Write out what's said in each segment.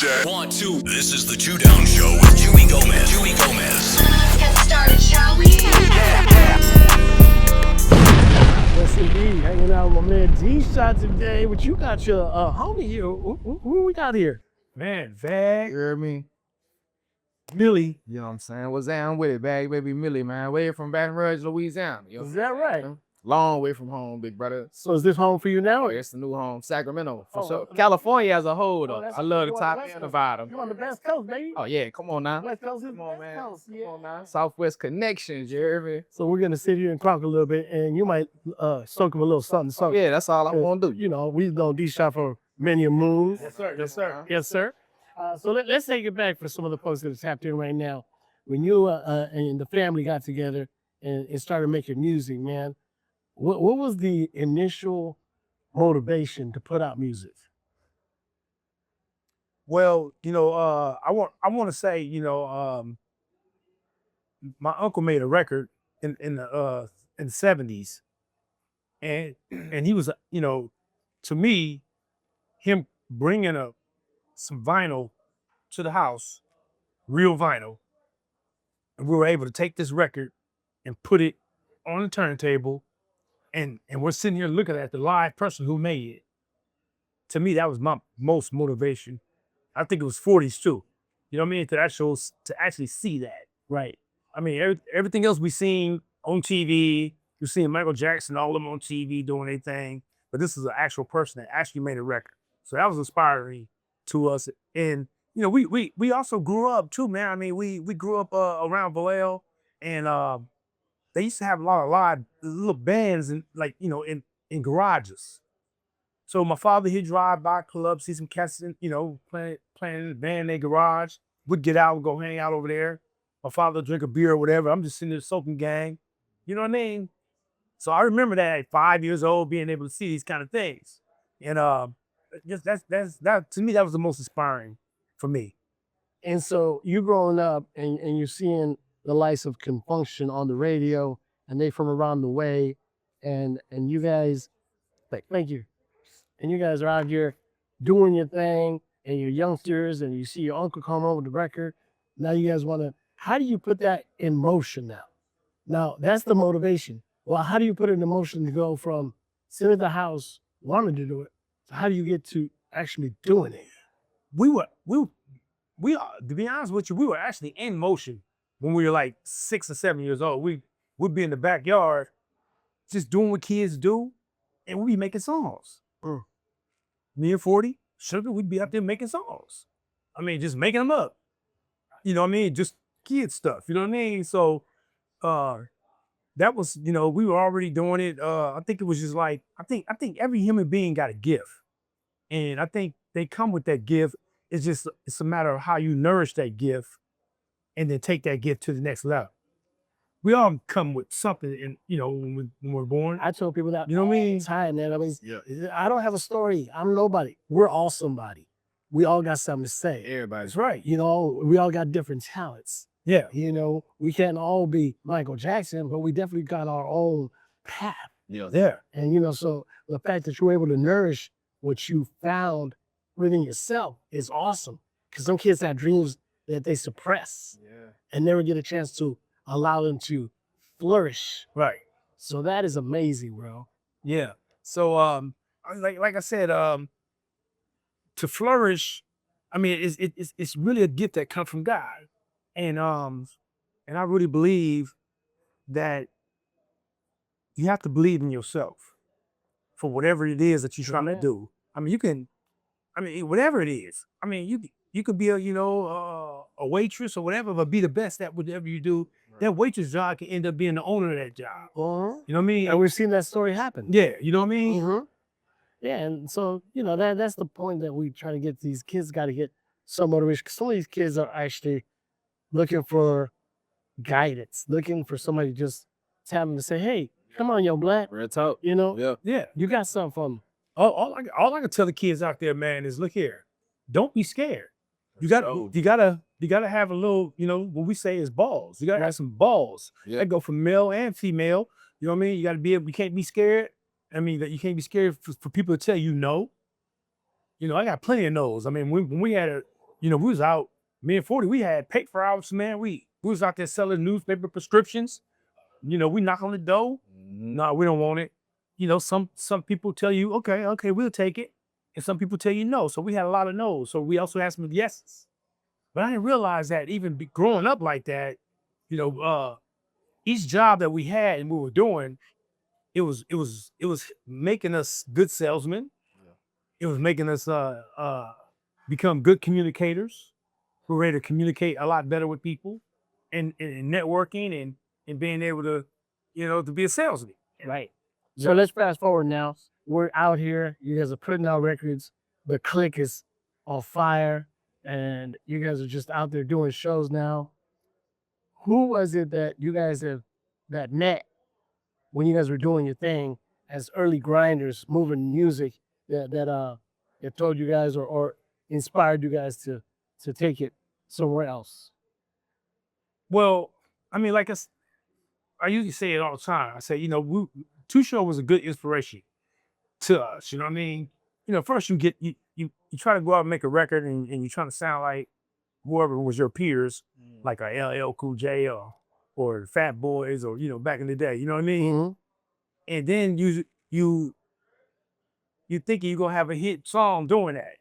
check. 1, 2. This is the Chu Down Show with Chuy Gomez. Chuy Gomez. Let's get started, shall we? Yes, indeed. Hanging out with my man D-Shot today. But you got your homie here. Who we got here? Man, Vag, You hear me? Millie. You know what I'm saying? What's down with it, bag baby Millie, man? Way from Baton Rouge, Louisiana. You know? Is that right? Long way from home, big brother. So is this home for you now? Oh, it's the new home, Sacramento. For Oh, sure. okay. California as a whole, though. that's- I love the you on top the West and the Coast. bottom. You on the West Coast, baby? Oh, yeah, come on now. West Coast is Come on, West man. Coast, yeah. Come on now. Southwest connections, you hear me? So we're gonna sit here and talk a little bit, and you might soak him a little something. Oh, yeah, that's all I want to do. You know, we've known D-Shot for many a moons. Yes, sir. Yes, sir. Yes, sir. So let's take it back for some of the folks that are tapped in right now. When you and the family got together and started making music, man, what was the initial motivation to put out music? Well, I want to say, my uncle made a record in the 70s, and he was, to me, him bringing some vinyl to the house, real vinyl, and we were able to take this record and put it on the turntable, and we're sitting here looking at the live person who made it. To me, that was my most motivation. I think it was 40s too. You know what I mean? To actually see that. Right. I mean, everything else we seen on TV, you seen Michael Jackson, all of them on TV doing their thing, but this is an actual person that actually made a record. So that was inspiring to us. And we also grew up too, man. I mean, we grew up around Vallejo, and they used to have a lot of live little bands in garages. So my father, he'd drive by clubs, see some cats, playing in the band in their garage. We'd get out and go hang out over there. My father would drink a beer or whatever. I'm just sitting there soaking gang. You know what I mean? So I remember that at 5 years old, being able to see these kind of things. And just that to me, that was the most inspiring for me. And so you growing up and you're seeing the likes of Confunction on the radio, and they from around the way, and you guys, thank you. And you guys are out here doing your thing, and you're youngsters, and you see your uncle come home with the record. Now you guys want to, how do you put that in motion now? Now, that's the motivation. Well, how do you put it in motion to go from sitting at the house, wanting to do it, to how do you get to actually doing it? We to be honest with you, we were actually in motion when we were like 6 or 7 years old. We'd be in the backyard just doing what kids do, and we'd be making songs. Me and 40, Sugar, we'd be out there making songs. I mean, just making them up. You know what I mean? Just kid stuff, you know what I mean? So that was, we were already doing it. I think it was just like, I think every human being got a gift. And I think they come with that gift. It's a matter of how you nourish that gift and then take that gift to the next level. We all come with something, when we're born. I tell people that, You know what I mean? Time, man. I mean, I don't have a story. I'm nobody. We're all somebody. We all got something to say. Everybody's That's right. We all got different talents. Yeah. We can't all be Michael Jackson, but we definitely got our own path. Yeah. And, so the fact that you're able to nourish what you found within yourself is awesome. Because some kids have dreams that they suppress and never get a chance to allow them to flourish. Right. So that is amazing, bro. Yeah. So like I said, to flourish, I mean, it's really a gift that comes from God. And I really believe that you have to believe in yourself for whatever it is that you're trying to do. I mean, whatever it is. I mean, you could be a waitress or whatever, but be the best at whatever you do. Right. That waitress job can end up being the owner of that job. You know what I mean? And we've seen that story happen. Yeah, you know what I mean? Mm-hmm. Yeah, and so, that's the point that we try to get. These kids got to get some motivation. Because some of these kids are actually looking for guidance, looking for somebody to just tell them to say, hey, come on, yo, black. real talk. Yeah. You got something for them. All I can tell the kids out there, man, is look here. Don't be scared. You gotta have a little, what we say is balls. You gotta have some balls. That go for male and female. You know what I mean? You can't be scared. I mean, that you can't be scared for people to tell you no. I got plenty of no's. I mean, when we had we was out, me and 40, we had paper hours, man. We was out there selling newspaper prescriptions. We knock on the door. No, we don't want it. Some people tell you, okay, we'll take it. And some people tell you no. So we had a lot of no's. So we also had some yeses. But I didn't realize that even growing up like that, each job that we had and we were doing, it was making us good salesmen. It was making us become good communicators. We're ready to communicate a lot better with people and networking and being able to, to be a salesman. Right. So let's fast forward now. We're out here. You guys are putting out records. The clique is on fire, and you guys are just out there doing shows now. Who was it that you guys that met when you guys were doing your thing as early grinders, moving music that told you guys or inspired you guys to take it somewhere else? Well, I mean, I usually say it all the time. I say, Two Show was a good inspiration to us. You know what I mean? First you try to go out and make a record and you're trying to sound like whoever was your peers, like a LL Cool J or Fat Boys or, back in the day, you know what I mean? Mm-hmm. And then you think you're gonna have a hit song doing that.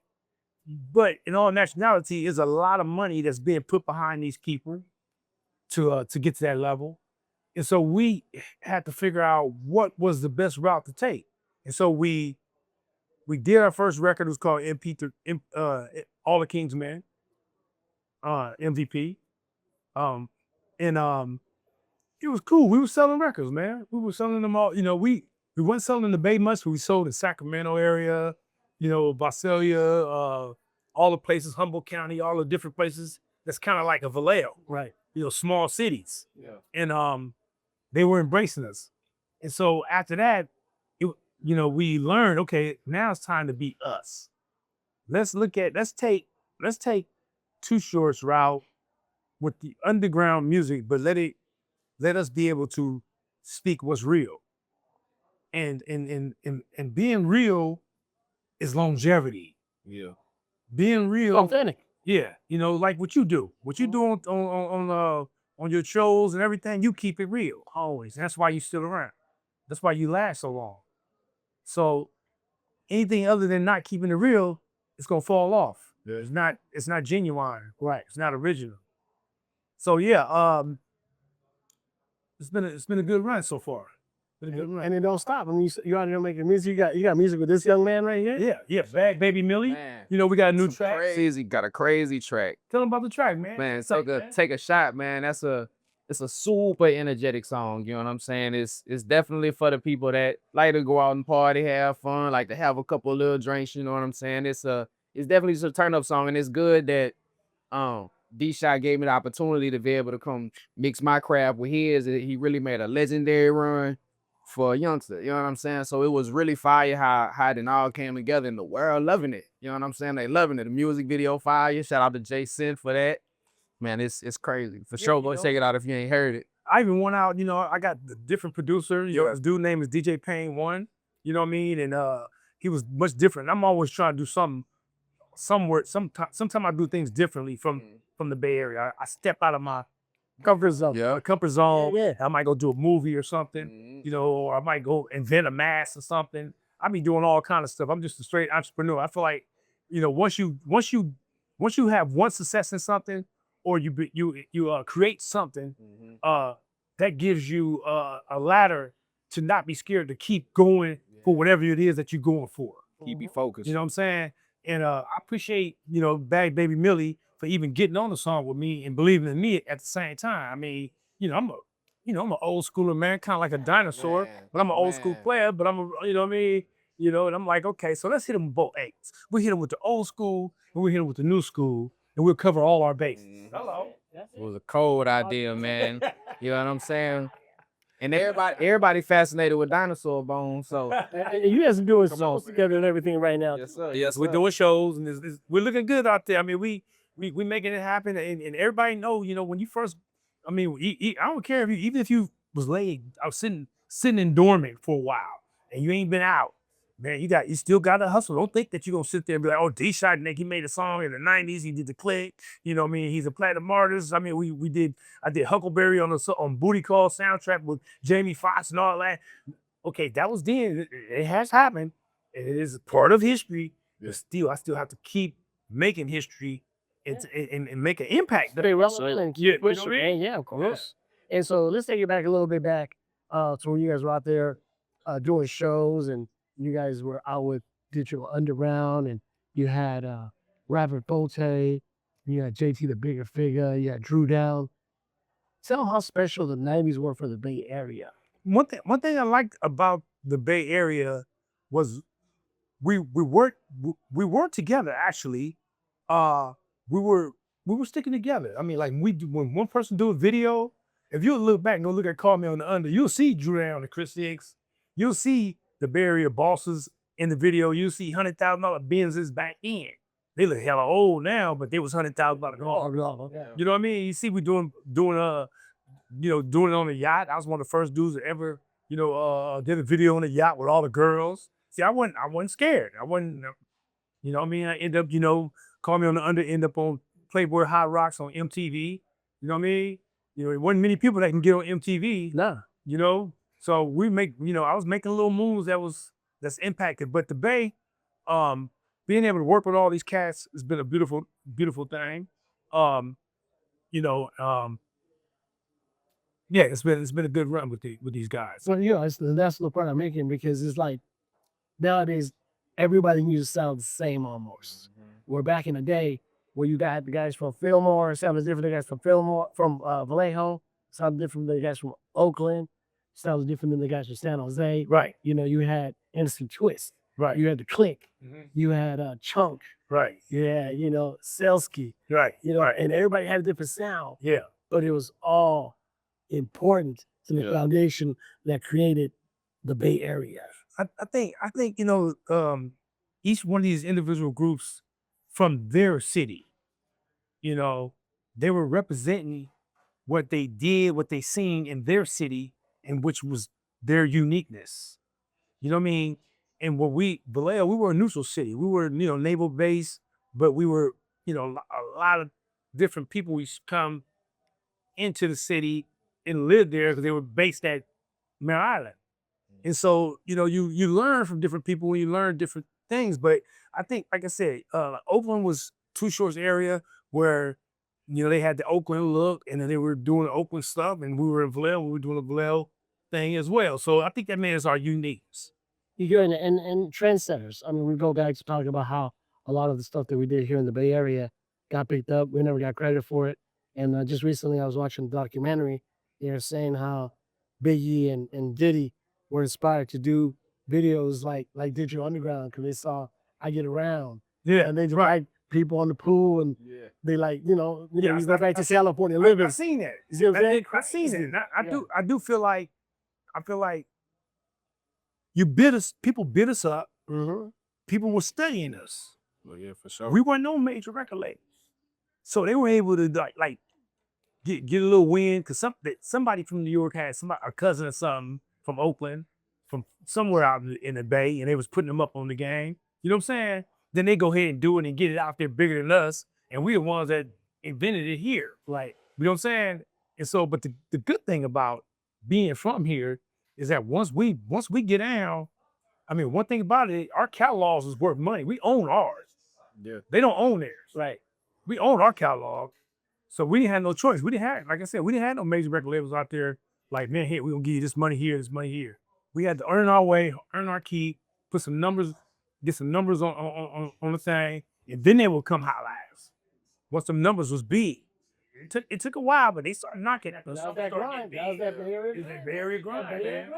But in all nationality, there's a lot of money that's being put behind these people to get to that level. And so we had to figure out what was the best route to take. And so we did our first record. It was called All the King's Men, MVP. It was cool. We were selling records, man. We were selling them all. We weren't selling in the Bay much, but we sold in Sacramento area, Visalia, all the places, Humboldt County, all the different places. That's kind of like a Vallejo, Right. Small cities. Yeah. And they were embracing us. And so after that, we learned, okay, now it's time to be us. Let's take Too Short's route with the underground music, but let us be able to speak what's real. And being real is longevity. Yeah. Being real, Authentic. yeah, like what you do on your shows and everything, you keep it real always. And that's why you still around. That's why you last so long. So anything other than not keeping it real, it's gonna fall off. Yeah. It's not genuine. Right. It's not original. So yeah, it's been a good run so far. Been a good run. And it don't stop. I mean, you out there making music. You got music with this young man right here. Yeah, Bag Baby Millie. Man. We got a new Some track. Crazy, got a crazy track. Tell them about the track, man. Man, What's up, man? take a shot, man. It's a super energetic song. You know what I'm saying? It's definitely for the people that like to go out and party, have fun, like to have a couple of little drinks. You know what I'm saying? It's definitely just a turn up song, and it's good that D-Shot gave me the opportunity to be able to come mix my craft with his. He really made a legendary run for a youngster. You know what I'm saying? So it was really fire how it all came together, and the world loving it. You know what I'm saying? They loving it. The music video fire. Shout out to Jason for that. Man, it's crazy. For sure, go check it out if you ain't heard it. I even went out, I got the different producers. This dude name is DJ Payne 1. You know what I mean? And he was much different. I'm always trying to do something somewhere. Sometimes I do things differently from the Bay Area. I step out of my Comfort zone. my comfort zone. Yeah. I might go do a movie or something, or I might go invent a mask or something. I be doing all kind of stuff. I'm just a straight entrepreneur. I feel like, once you have one success in something, or you create something, that gives you a ladder to not be scared to keep going for whatever it is that you're going for. Keep you focused. You know what I'm saying? And I appreciate, Bag Baby Millie for even getting on the song with me and believing in me at the same time. I mean, I'm an old schooler, man, kind of like a dinosaur, Man, but I'm an old school player, but I'm you know what I mean? And I'm like, okay, so let's hit them with both eights. We hit them with the old school and we hit them with the new school, and we'll cover all our bases. Hello. It was a cold idea, man. You know what I'm saying? And everybody fascinated with dinosaur bones. So And you guys are doing songs together and everything right now. yes, sir. Yes, we're doing shows, and we're looking good out there. I mean, we making it happen, and everybody know, when you first, I mean, I don't care even if you was laid, I was sitting in dormant for a while, and you ain't been out, man, you still got to hustle. Don't think that you're gonna sit there and be like, oh, D Shot, Nick, he made a song in the '90s. He did the click. You know what I mean? He's a platinum artist. I mean, I did Huckleberry on Booty Call soundtrack with Jamie Foxx and all that. Okay, that was then. It has happened. It is part of history. But still, I still have to keep making history and make an impact. Stay relevant and Yeah, keep pushing. Yeah, of course. And so let's take you back a little bit back to when you guys were out there doing shows and you guys were out with Digital Underground and you had Robert Bolte, you had JT the Bigger Figure, you had Drew Down. Tell them how special the 90s were for the Bay Area. One thing I liked about the Bay Area was we weren't together actually. We were sticking together. I mean, like when one person do a video, if you look back and go look at Call Me on the Under, you'll see Drew Down and Chris Hicks. You'll see the Bay Area bosses in the video. You'll see $100,000 Benzes back then. They look hella old now, but they was $100,000 cars. Yeah. You know what I mean? You see, we doing it on a yacht. I was one of the first dudes that ever, did a video on a yacht with all the girls. See, I wasn't scared. I wasn't, you know what I mean? I end up, Call Me on the Under, end up on Playboy Hot Rocks on MTV. You know what I mean? It wasn't many people that can get on MTV. Nah. So we make, I was making little moves that's impacted. But the Bay, being able to work with all these cats has been a beautiful, beautiful thing. Yeah, it's been a good run with these guys. So that's the part I'm making because it's like nowadays everybody music sounds the same almost. Where back in the day, where you got the guys from Fillmore, sounded different than the guys from Vallejo, sounded different than the guys from Oakland, sounds different than the guys from San Jose. Right. You had Instant Twist. Right. You had the Click. You had Chunk. Right. You had, Selsky. Right. Right. And everybody had a different sound. Yeah. But it was all important to the foundation that created the Bay Area. I think each one of these individual groups from their city, they were representing what they did, what they seen in their city, and which was their uniqueness. You know what I mean? And Vallejo, we were a neutral city. We were, naval base, but we were, a lot of different people we come into the city and lived there because they were based at Mare Island. And so, you learn from different people when you learn different things. But I think, like I said, Oakland was Too Short's area where, they had the Oakland look and then they were doing the Oakland stuff and we were in Vallejo, we were doing the Vallejo thing as well. So I think that made us our uniqueness. You're and trendsetters. I mean, we go back to talking about how a lot of the stuff that we did here in the Bay Area got picked up. We never got credit for it. And just recently I was watching a documentary. They're saying how Biggie and Diddy were inspired to do videos like Digital Underground because they saw I Get Around. Yeah. And they write people on the pool and they he's going back to California living. I've seen that. You see what I'm saying? I've seen it. I do feel like people bid us up. People were studying us. Well, yeah, for sure. We weren't no major record label. So they were able to get a little win because somebody from New York had a cousin or something from Oakland, from somewhere out in the Bay, and they was putting them up on the game. You know what I'm saying? Then they go ahead and do it and get it out there bigger than us, and we the ones that invented it here. Like, you know what I'm saying? And so, but the good thing about being from here is that once we get down, I mean, one thing about it, our catalogs is worth money. We own ours. Yeah. They don't own theirs. Right. We own our catalog. So we didn't have no choice. We didn't have, like I said, we didn't have no major record labels out there like, man, here, we're gonna give you this money here, this money here. We had to earn our way, earn our keep, put some numbers, get some numbers on the thing, and then they will come holla at us. Once some numbers was big. It took a while, but they started knocking at us. That was that grind. That was that Bay Area. It was that Bay Area grind, man.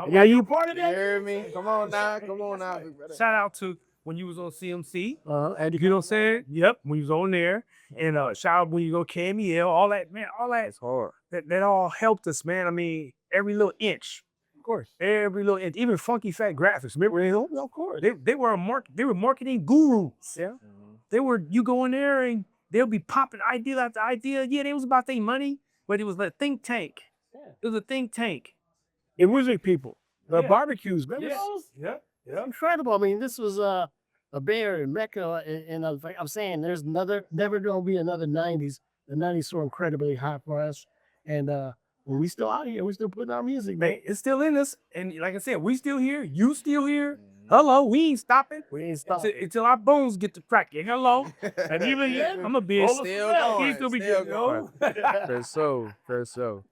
Yeah, you part of You that? hear me? Come on now, big brother. Shout out to when you was on CMC. And You know what I'm saying? Yep, when you was on there. And shout out when you go KMEL, all that, man, all that. It's hard. That all helped us, man. I mean, every little inch. of course. Every little inch. Even Funky Fat Graphics. Remember, Of course. they were marketing gurus. Yeah. You go in there and they'll be popping idea after idea. Yeah, they was about their money, but it was a think tank. Yeah. It was a think tank. And music people. The Yeah. barbecues, remember Yeah. those? Yeah. It's incredible. I mean, this was a Bay Area Mecca, and I'm saying there's never gonna be another '90s. The '90s so incredibly hot for us, and when we still out here, we're still putting our music, man. Man, it's still in us. And like I said, we still here. You still here. Hello, we ain't stopping. We ain't stopping. Until our bones get to cracking. Hello. And even I'm a bitch. Still going, He still be still getting, you know? For sure, for sure.